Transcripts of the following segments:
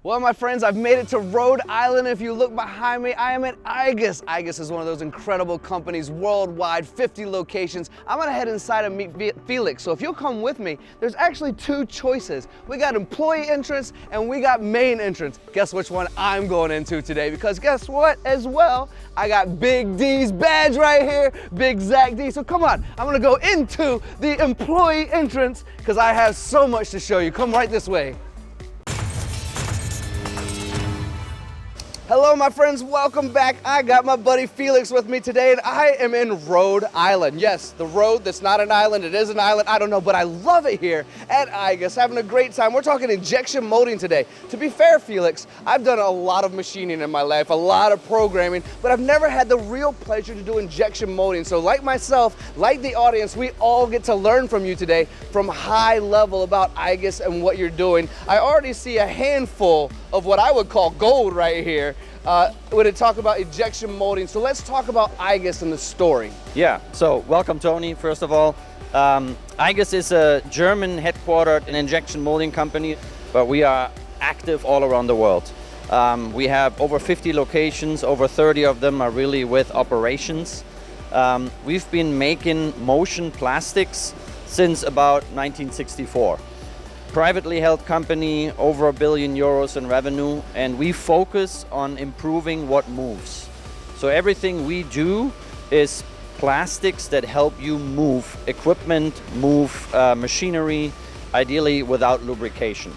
Well, my friends, I've made it to Rhode Island. If you look behind me, I am at Igus. Igus is one of those incredible companies worldwide, 50 locations. I'm gonna head inside and meet Felix. So if you'll come with me, there's actually two choices. We got employee entrance and we got main entrance. Guess which one I'm going into today? Because guess what as well? I got Big D's badge right here, Big Zach D. So come on, I'm gonna go into the employee entrance because I have so much to show you. Come right this way. Hello, my friends, welcome back. I got my buddy Felix with me today, and I am in Rhode Island. Yes, the road that's not an island, it is an island, I don't know, but I love it here at Igus, having a great time. We're talking injection molding today. To be fair, Felix, I've done a lot of machining in my life, a lot of programming, but I've never had the real pleasure to do injection molding. So like myself, like the audience, we all get to learn from you today from high level about Igus and what you're doing. I already see a handful of what I would call gold right here when it talk about injection molding. So let's talk about Igus and the story. Yeah, so welcome Tony, first of all. Igus is a German headquartered injection molding company, but we are active all around the world. We have over 50 locations, over 30 of them are really with operations. We've been making motion plastics since about 1964. Privately held company, over €1 billion in revenue, and we focus on improving what moves. So everything we do is plastics that help you move equipment, move machinery, ideally without lubrication.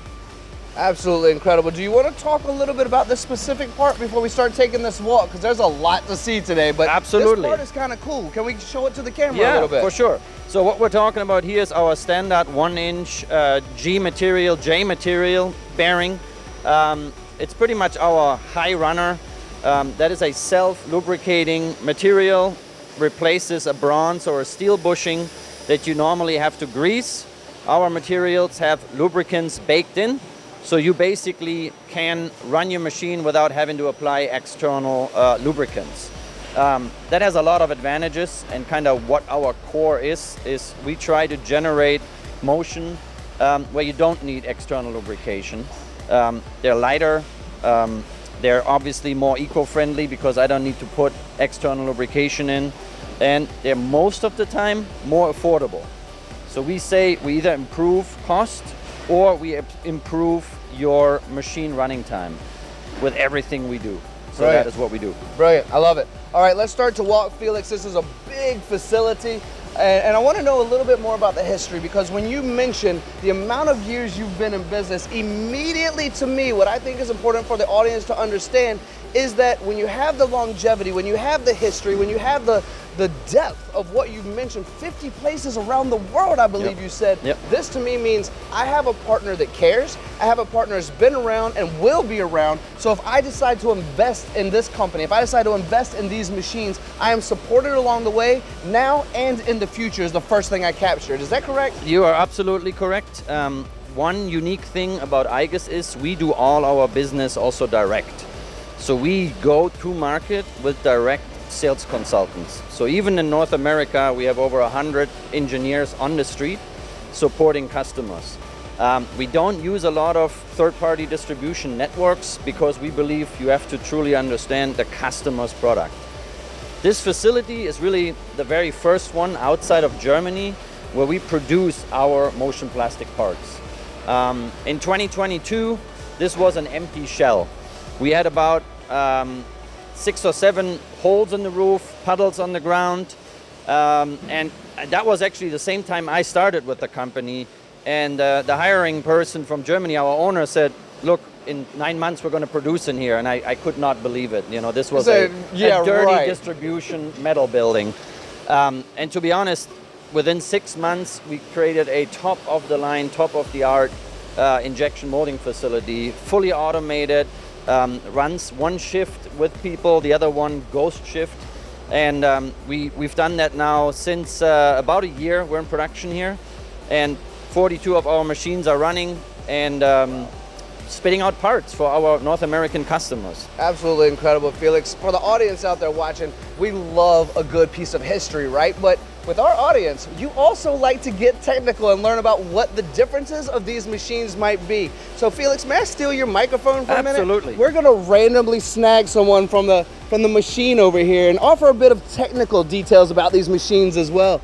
Absolutely incredible. Do you want to talk a little bit about this specific part before we start taking this walk? Because there's a lot to see today, but absolutely. This part is kind of cool. Can we show it to the camera a yeah, little bit? For sure. So what we're talking about here is our standard 1-inch J material bearing. It's pretty much our high runner. That is a self-lubricating material, replaces a bronze or a steel bushing that you normally have to grease. Our materials have lubricants baked in, so you basically can run your machine without having to apply external lubricants. That has a lot of advantages, and kind of what our core is we try to generate motion where you don't need external lubrication. They're lighter, they're obviously more eco-friendly because I don't need to put external lubrication in, and they're most of the time more affordable. So we say we either improve cost or we improve your machine running time with everything we do. So Brilliant. That is what we do. Brilliant, I love it. All right, let's start to walk, Felix. This is a big facility, and I want to know a little bit more about the history, because when you mention the amount of years you've been in business, immediately to me, what I think is important for the audience to understand is that when you have the longevity, when you have the history, when you have the depth of what you mentioned, 50 places around the world, I believe you said. This to me means I have a partner that cares. I have a partner that's been around and will be around. So if I decide to invest in this company, if I decide to invest in these machines, I am supported along the way now and in the future is the first thing I captured. Is that correct? You are absolutely correct. One unique thing about Igus is we do all our business also direct. So we go to market with direct sales consultants. So even in North America, we have over 100 engineers on the street supporting customers. We don't use a lot of third-party distribution networks because we believe you have to truly understand the customer's product. This facility is really the very first one outside of Germany where we produce our motion plastic parts. In 2022, this was an empty shell. We had about 6 or 7 holes in the roof, puddles on the ground, and that was actually the same time I started with the company. And the hiring person from Germany, our owner, said, "Look, in 9 months we're going to produce in here," and I could not believe it. You know, this was a dirty distribution metal building. And to be honest, within 6 months we created a top-of-the-line, top-of-the-art injection molding facility, fully automated. Runs one shift with people, the other one ghost shift, and we've done that now since about a year. We're in production here, and 42 of our machines are running and spitting out parts for our North American customers. Absolutely incredible, Felix. For the audience out there watching, we love a good piece of history, right? But with our audience, you also like to get technical and learn about what the differences of these machines might be. So Felix, may I steal your microphone for a minute? Absolutely. We're gonna randomly snag someone from the machine over here and offer a bit of technical details about these machines as well.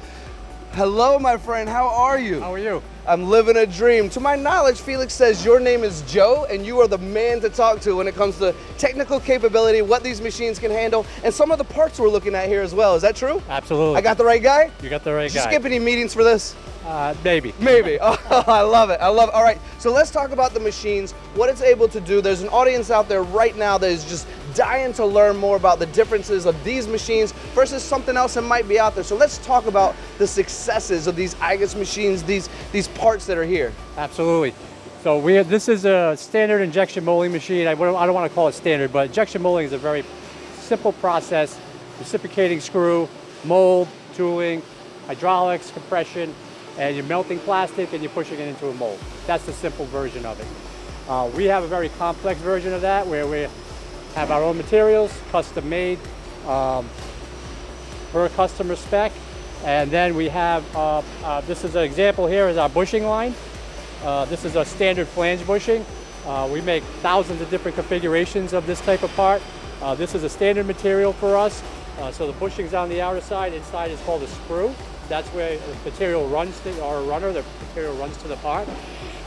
Hello, my friend, how are you? How are you? I'm living a dream. To my knowledge, Felix says your name is Joe and you are the man to talk to when it comes to technical capability, what these machines can handle, and some of the parts we're looking at here as well. Is that true? Absolutely. I got the right guy? You got the right Did you guy. skip any meetings for this? Maybe. Maybe. Oh, I love it. I love it. All right, so let's talk about the machines, what it's able to do. There's an audience out there right now that is just dying to learn more about the differences of these machines versus something else that might be out there. So let's talk about the successes of these Igus machines, these parts that are here. Absolutely. So this is a standard injection molding machine. I don't want to call it standard, but injection molding is a very simple process. Reciprocating screw, mold, tooling, hydraulics, compression, and you're melting plastic and you're pushing it into a mold. That's the simple version of it. We have a very complex version of that where we have our own materials, custom made, per customer spec. And then we have, this is an example here is our bushing line. This is a standard flange bushing. We make thousands of different configurations of this type of part. This is a standard material for us. So the bushing's on the outer side, inside is called a sprue. That's where the material runs to, or a runner, the material runs to the part.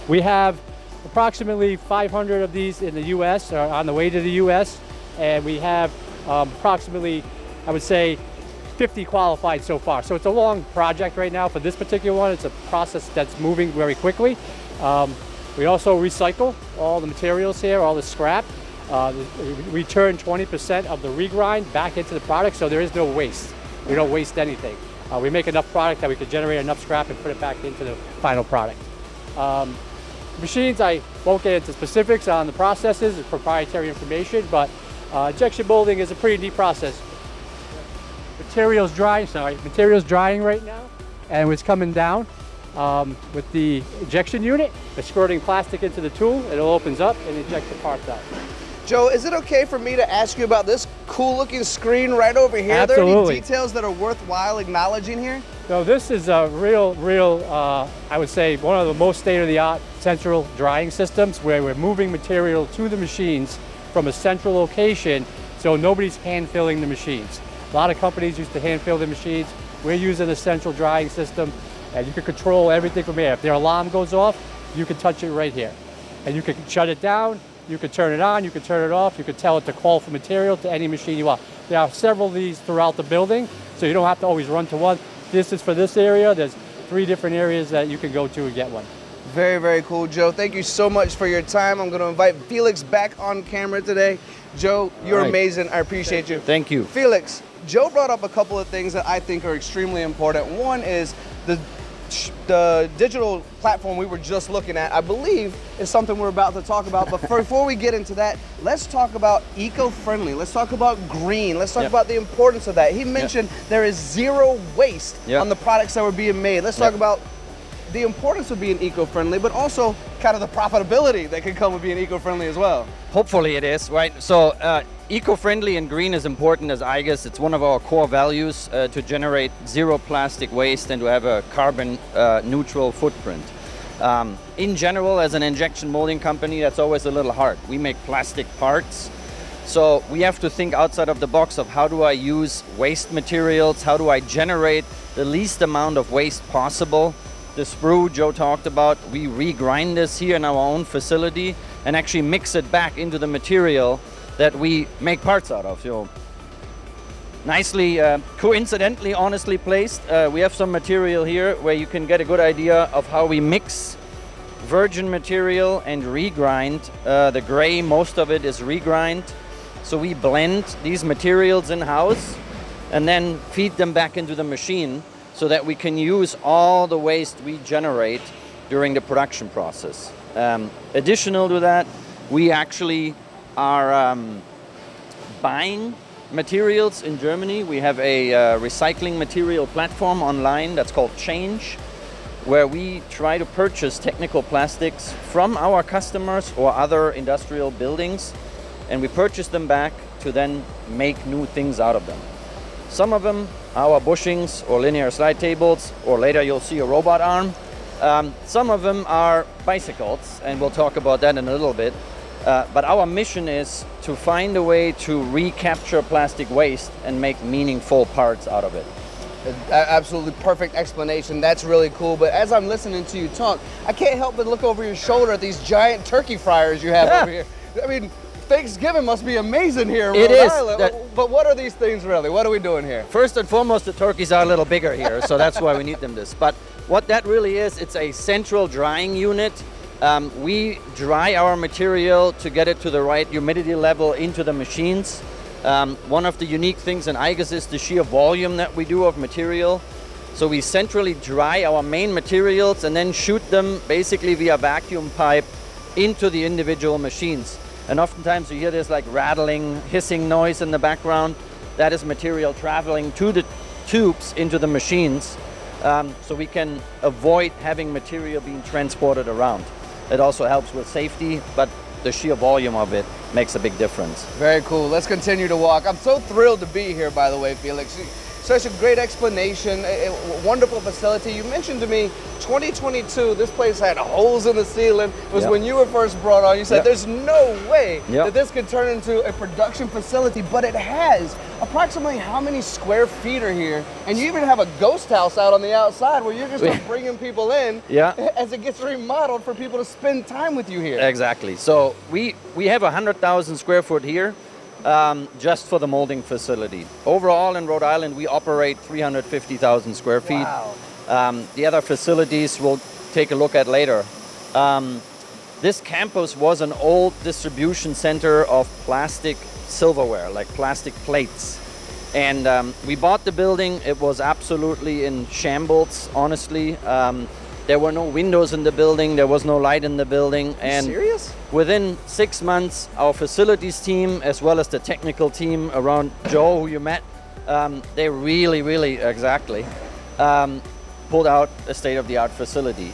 We have approximately 500 of these in the US, or on the way to the US, and we have approximately, I would say, 50 qualified so far. So it's a long project right now for this particular one. It's a process that's moving very quickly. We also recycle all the materials here, all the scrap. We turn 20% of the regrind back into the product, so there is no waste. We don't waste anything. We make enough product that we can generate enough scrap and put it back into the final product. Machines, I won't get into specifics on the processes, it's proprietary information, but injection molding is a pretty neat process. Materials drying right now, and it's coming down with the injection unit. It's squirting plastic into the tool, it opens up and ejects the parts out. Joe, is it okay for me to ask you about this cool looking screen right over here? Absolutely. Are there any details that are worthwhile acknowledging here? So this is a real, I would say, one of the most state-of-the-art central drying systems where we're moving material to the machines from a central location so nobody's hand-filling the machines. A lot of companies used to hand-fill the machines. We're using a central drying system and you can control everything from here. If their alarm goes off, you can touch it right here. And you can shut it down, you can turn it on, you can turn it off, you can tell it to call for material to any machine you want. There are several of these throughout the building, so you don't have to always run to one. This is for this area. There's 3 different areas that you can go to and get one. Very, very cool, Joe. Thank you so much for your time. I'm going to invite Felix back on camera today. Joe, you're amazing. I appreciate you. Thank you. Felix, Joe brought up a couple of things that I think are extremely important. One is the digital platform we were just looking at, I believe, is something we're about to talk about. But before we get into that, let's talk about eco-friendly. Let's talk about green. Let's talk about the importance of that. He mentioned there is zero waste on the products that were being made. Let's talk about the importance of being eco-friendly, but also kind of the profitability that can come with being eco-friendly as well. Hopefully it is, right? So eco-friendly and green is important as Igus. It's one of our core values to generate zero plastic waste and to have a carbon neutral footprint. In general, as an injection molding company, that's always a little hard. We make plastic parts, so we have to think outside of the box of how do I use waste materials, how do I generate the least amount of waste possible. The sprue Joe talked about, we regrind this here in our own facility and actually mix it back into the material that we make parts out of. So nicely, coincidentally, honestly placed. We have some material here where you can get a good idea of how we mix virgin material and regrind. The gray, most of it is regrind. So we blend these materials in-house and then feed them back into the machine so that we can use all the waste we generate during the production process. Additional to that, we actually are buying materials in Germany. We have a recycling material platform online that's called Change, where we try to purchase technical plastics from our customers or other industrial buildings, and we purchase them back to then make new things out of them. Some of them are our bushings or linear slide tables, or later you'll see a robot arm. Some of them are bicycles, and we'll talk about that in a little bit. But our mission is to find a way to recapture plastic waste and make meaningful parts out of it. Absolutely perfect explanation. That's really cool. But as I'm listening to you talk, I can't help but look over your shoulder at these giant turkey fryers you have over here. I mean, Thanksgiving must be amazing here in Rhode Island. But what are these things really? What are we doing here? First and foremost, the turkeys are a little bigger here, so that's why we need them this. But what that really is, it's a central drying unit. We dry our material to get it to the right humidity level into the machines. One of the unique things in Igus is the sheer volume that we do of material. So we centrally dry our main materials and then shoot them basically via vacuum pipe into the individual machines. And oftentimes you hear this like rattling, hissing noise in the background. That is material traveling to the tubes into the machines, so we can avoid having material being transported around. It also helps with safety, but the sheer volume of it makes a big difference. Very cool. Let's continue to walk. I'm so thrilled to be here, by the way, Felix. Such a great explanation, a wonderful facility. You mentioned to me 2022, this place had holes in the ceiling. It was when you were first brought on. You said there's no way that this could turn into a production facility, but it has. Approximately how many square feet are here? And you even have a ghost house out on the outside where you're just bringing people in as it gets remodeled for people to spend time with you here. Exactly. So we have 100,000 square foot here. Just for the molding facility. Overall in Rhode Island, we operate 350,000 square feet. Wow. The other facilities we'll take a look at later. This campus was an old distribution center of plastic silverware, like plastic plates. And we bought the building. It was absolutely in shambles, honestly. There were no windows in the building. There was no light in the building. And serious? Within 6 months, our facilities team, as well as the technical team around Joe, who you met, they really pulled out a state-of-the-art facility.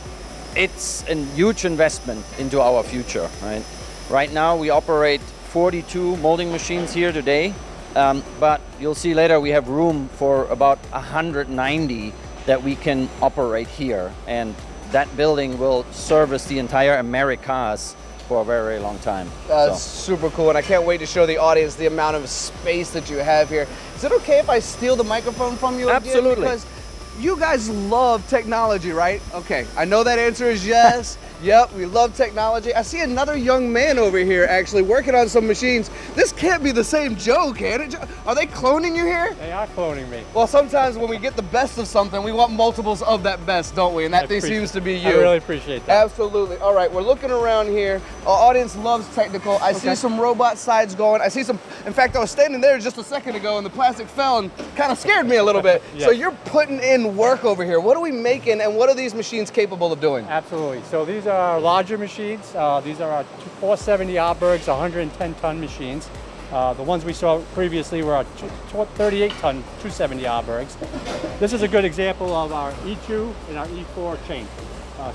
It's a huge investment into our future, right? Right now, we operate 42 molding machines here today, but you'll see later we have room for about 190 that we can operate here, and that building will service the entire Americas for a very, very long time. That's super cool, and I can't wait to show the audience the amount of space that you have here. Is it okay if I steal the microphone from you again? Absolutely. Because you guys love technology, right? Okay, I know that answer is yes. Yep, we love technology. I see another young man over here actually working on some machines. This can't be the same Joe, can it? Are they cloning you here? They are cloning me. Well, sometimes when we get the best of something, we want multiples of that best, don't we? And that thing seems to be you. I really appreciate that. Absolutely. All right, we're looking around here. Our audience loves technical. I see some robot sides going. I see some, in fact, I was standing there just a second ago and the plastic fell and kind of scared me a little bit. So you're putting in work over here. What are we making and what are these machines capable of doing? Absolutely. So these are larger machines. These are our 470 Arbergs, 110-ton machines. The ones we saw previously were our 38-ton 270 Arbergs. This is a good example of our E2 and our E4 chain.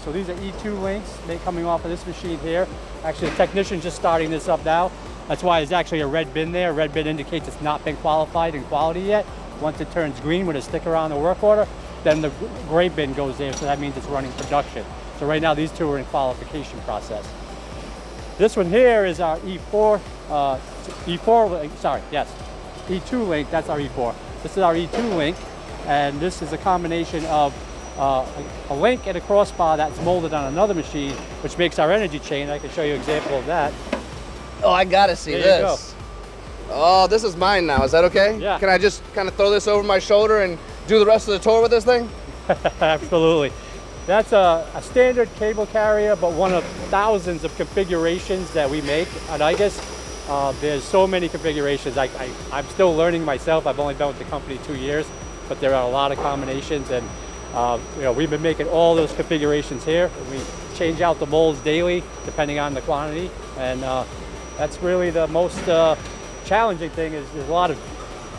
So these are E2 links coming off of this machine here. Actually, the technician's just starting this up now. That's why there's actually a red bin there. A red bin indicates it's not been qualified in quality yet. Once it turns green with a sticker on the work order, then the gray bin goes there, so that means it's running production. So right now, these two are in qualification process. This one here is our E4 link, E2 link, that's our E4. This is our E2 link, and this is a combination of a link and a crossbar that's molded on another machine, which makes our energy chain. I can show you an example of that. Oh, I gotta see this. Oh, this is mine now, is that okay? Yeah. Can I just kind of throw this over my shoulder and do the rest of the tour with this thing? Absolutely. That's a standard cable carrier, but one of thousands of configurations that we make at Igus. There's so many configurations. I'm still learning myself. I've only been with the company 2 years, but there are a lot of combinations, and we've been making all those configurations here. We change out the molds daily, depending on the quantity, and that's really the most challenging thing. Is there's a lot of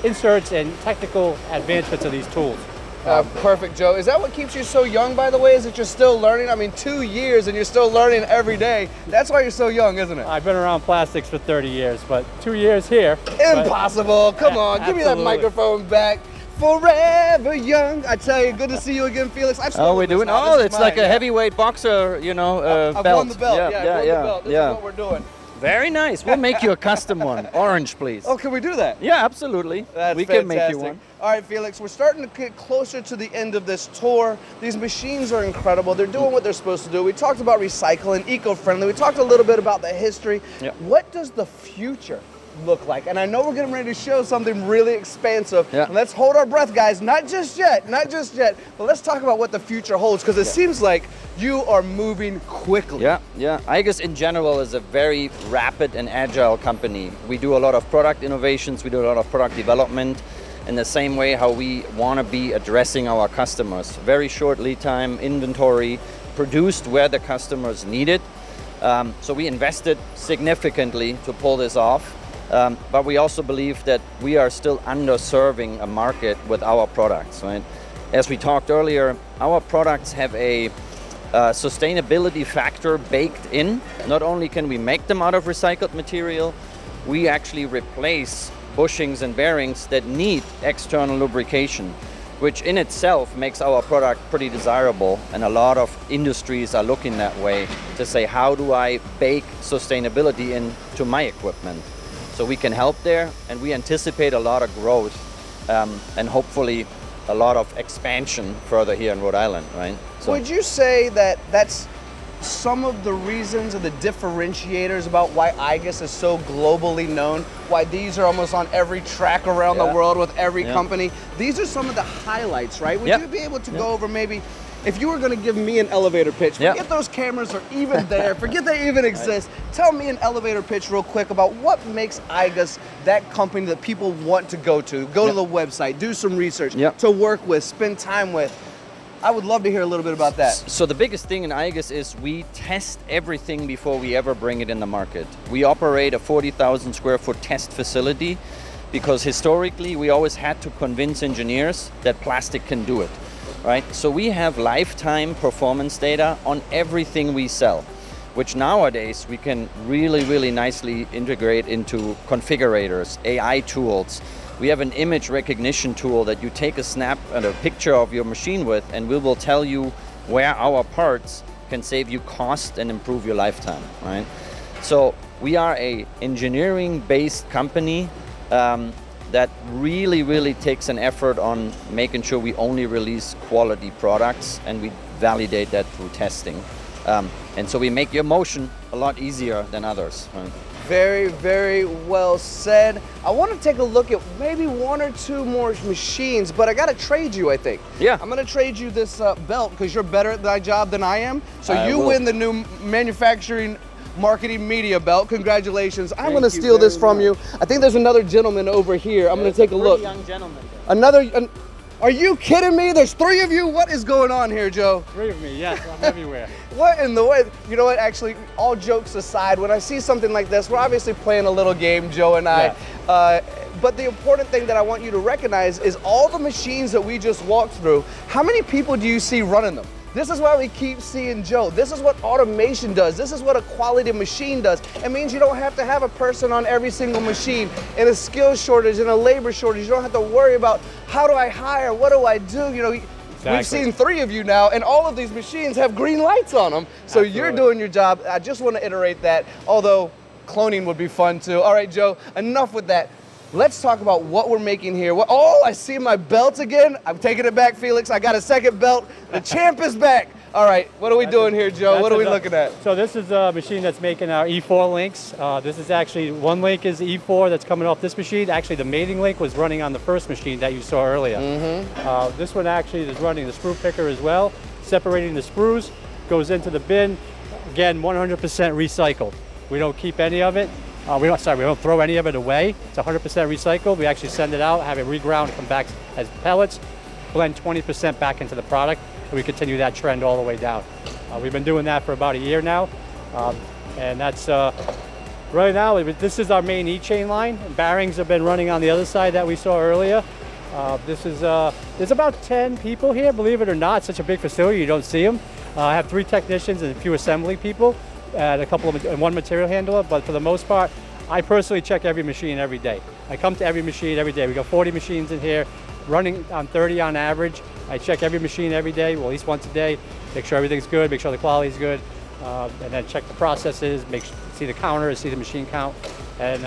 inserts and technical advancements of these tools. Perfect, Joe. Is that what keeps you so young, by the way? Is that you're still learning? I mean, 2 years and you're still learning every day. That's why you're so young, isn't it? I've been around plastics for 30 years, but 2 years here. Impossible. Come on, give me that microphone back. Forever young. I tell you, good to see you again, Felix. I've Oh, we're doing. now. Oh, This is it's like mine, a heavyweight boxer, you know, I've belt. won the belt. Yeah, I've won the belt. This is what we're doing. Very nice. We'll make you a custom one. Orange, please. Oh, can we do that? Yeah, absolutely. That's we fantastic. can make you one. All right, Felix, we're starting to get closer to the end of this tour. These machines are incredible. They're doing what they're supposed to do. We talked about recycling, eco-friendly. We talked a little bit about the history. Yep. What does the future look like? And I know we're getting ready to show something really expansive. Yeah. Let's hold our breath, guys. Not just yet, not just yet. But let's talk about what the future holds, because it seems like you are moving quickly. Yeah, yeah. Igus in general is a very rapid and agile company. We do a lot of product innovations. We do a lot of product development in the same way how we want to be addressing our customers. Very short lead time, inventory, produced where the customers need it. So we invested significantly to pull this off. But we also believe that we are still underserving a market with our products, right? As we talked earlier, our products have a sustainability factor baked in. Not only can we make them out of recycled material, we actually replace bushings and bearings that need external lubrication, which in itself makes our product pretty desirable. And a lot of industries are looking that way to say, how do I bake sustainability into my equipment? So we can help there, and we anticipate a lot of growth and hopefully a lot of expansion further here in Rhode Island, right? So would you say that that's some of the reasons or the differentiators about why Igus is so globally known, why these are almost on every track around the world with every company? These are some of the highlights, right? Would you be able to go over maybe, if you were going to give me an elevator pitch, forget those cameras are even there, forget they even exist, tell me an elevator pitch real quick about what makes Igus that company that people want to go to the website, do some research, to work with, spend time with. I would love to hear a little bit about that. So the biggest thing in Igus is we test everything before we ever bring it in the market. We operate a 40,000 square foot test facility because historically we always had to convince engineers that plastic can do it, right? So we have lifetime performance data on everything we sell, which nowadays we can really, really nicely integrate into configurators, AI tools. We have an image recognition tool that you take a snap and a picture of your machine with, and we will tell you where our parts can save you cost and improve your lifetime, right? So we are a engineering-based company that really, really takes an effort on making sure we only release quality products, and we validate that through testing. And so we make your motion a lot easier than others, right? Very, very well said. I want to take a look at maybe one or two more machines, but I got to trade you, I think. Yeah. I'm going to trade you this belt because you're better at that job than I am. So you will. win the new manufacturing marketing media belt. Congratulations. I'm going to steal this from you. I think there's another gentleman over here. I'm going to take a look. Young gentleman. Are you kidding me? There's three of you? What is going on here, Joe? Three of me, yes, I'm everywhere. What in the way? You know what, actually, all jokes aside, when I see something like this, we're obviously playing a little game, Joe and I. But the important thing that I want you to recognize is all the machines that we just walked through, how many people do you see running them? This is why we keep seeing Joe. This is what automation does. This is what a quality machine does. It means you don't have to have a person on every single machine. In a skills shortage, in a labor shortage, you don't have to worry about how do I hire, what do I do? You know, we've seen three of you now, and all of these machines have green lights on them. So you're doing your job. I just want to iterate that, although cloning would be fun too. All right, Joe, enough with that. Let's talk about what we're making here. Oh, I see my belt again. I'm taking it back, Felix. I got a second belt. The champ is back. All right, what are we doing here, Joe? What are we looking at? So this is a machine that's making our E4 links. This is actually, one link is E4 that's coming off this machine. Actually, the mating link was running on the first machine that you saw earlier. This one actually is running the sprue picker as well. Separating the sprues, goes into the bin. Again, 100% recycled. We don't keep any of it. We don't throw any of it away. It's 100% recycled. We actually send it out, have it reground, come back as pellets, blend 20% back into the product, and we continue that trend all the way down. We've been doing that for about a year now, and that's right now. This is our main E-chain line. Bearings have been running on the other side that we saw earlier. There's about 10 people here, believe it or not. It's such a big facility, you don't see them. I have 3 technicians and a few assembly people. And one material handler, but for the most part, I personally check every machine every day. I come to every machine every day. We got 40 machines in here. running on 30 on average. I check every machine every day, well, at least once a day, make sure everything's good, make sure the quality's good, and then check the processes, see the counter, see the machine count, and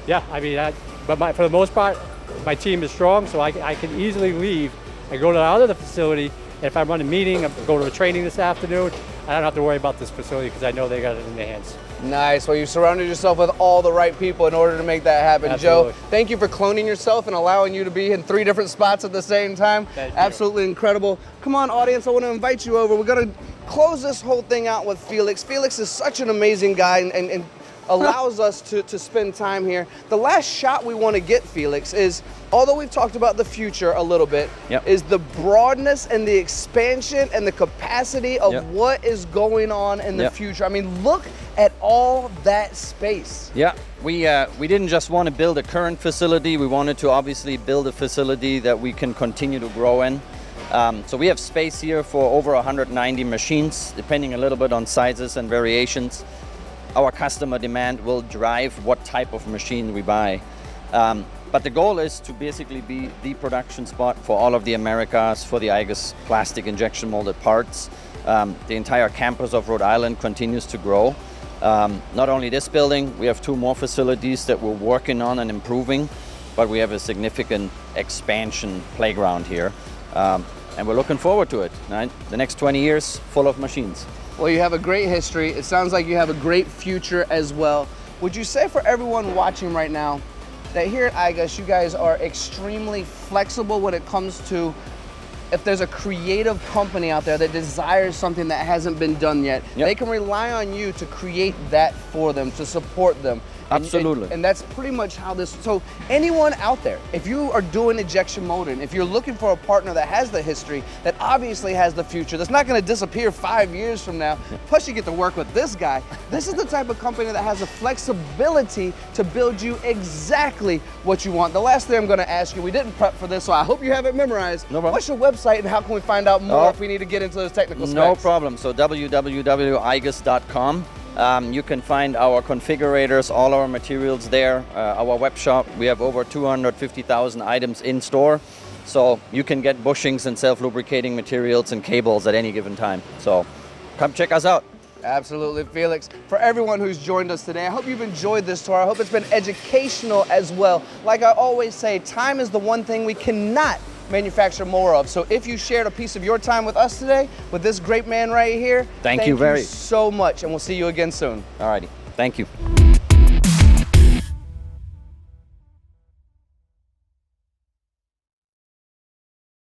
yeah, I mean, for the most part, my team is strong, so I can easily leave and go to the other facility. And if I run a meeting, I go to a training this afternoon, I don't have to worry about this facility because I know they got it in their hands. Nice. Well, you surrounded yourself with all the right people in order to make that happen. Absolutely. Joe, thank you for cloning yourself and allowing you to be in 3 different spots at the same time. Thank you. Absolutely incredible. Come on, audience, I want to invite you over. We're going to close this whole thing out with Felix. Felix is such an amazing guy and allows us to spend time here. The last shot we want to get, Felix, is, although we've talked about the future a little bit, Yep. is the broadness and the expansion and the capacity of Yep. what is going on in the Yep. future. I mean, look at all that space. Yeah, we didn't just want to build a current facility. We wanted to obviously build a facility that we can continue to grow in. So we have space here for over 190 machines, depending a little bit on sizes and variations. Our customer demand will drive what type of machine we buy. But the goal is to basically be the production spot for all of the Americas for the Igus plastic injection molded parts. The entire campus of Rhode Island continues to grow. Not only this building, we have 2 more facilities that we're working on and improving, but we have a significant expansion playground here. And we're looking forward to it. Right? The next 20 years, full of machines. Well, you have a great history. It sounds like you have a great future as well. Would you say for everyone watching right now that here at Igus, you guys are extremely flexible when it comes to if there's a creative company out there that desires something that hasn't been done yet, Yep. they can rely on you to create that for them, to support them. Absolutely. And that's pretty much how this, so anyone out there, if you are doing injection molding, if you're looking for a partner that has the history, that obviously has the future, that's not gonna disappear 5 years from now, plus you get to work with this guy, this is the type of company that has the flexibility to build you exactly what you want. The last thing I'm gonna ask you, we didn't prep for this, so I hope you have it memorized. No problem. What's your website and how can we find out more Oh. if we need to get into those technical specs? No problem. So www.igus.com. You can find our configurators, all our materials there. Our web shop, we have over 250,000 items in store. So you can get bushings and self-lubricating materials and cables at any given time. So come check us out. Absolutely, Felix. For everyone who's joined us today, I hope you've enjoyed this tour. I hope it's been educational as well. Like I always say, time is the one thing we cannot manufacture more of. So if you shared a piece of your time with us today, with this great man right here, Thank you very so much, and we'll see you again soon. Alrighty. Thank you.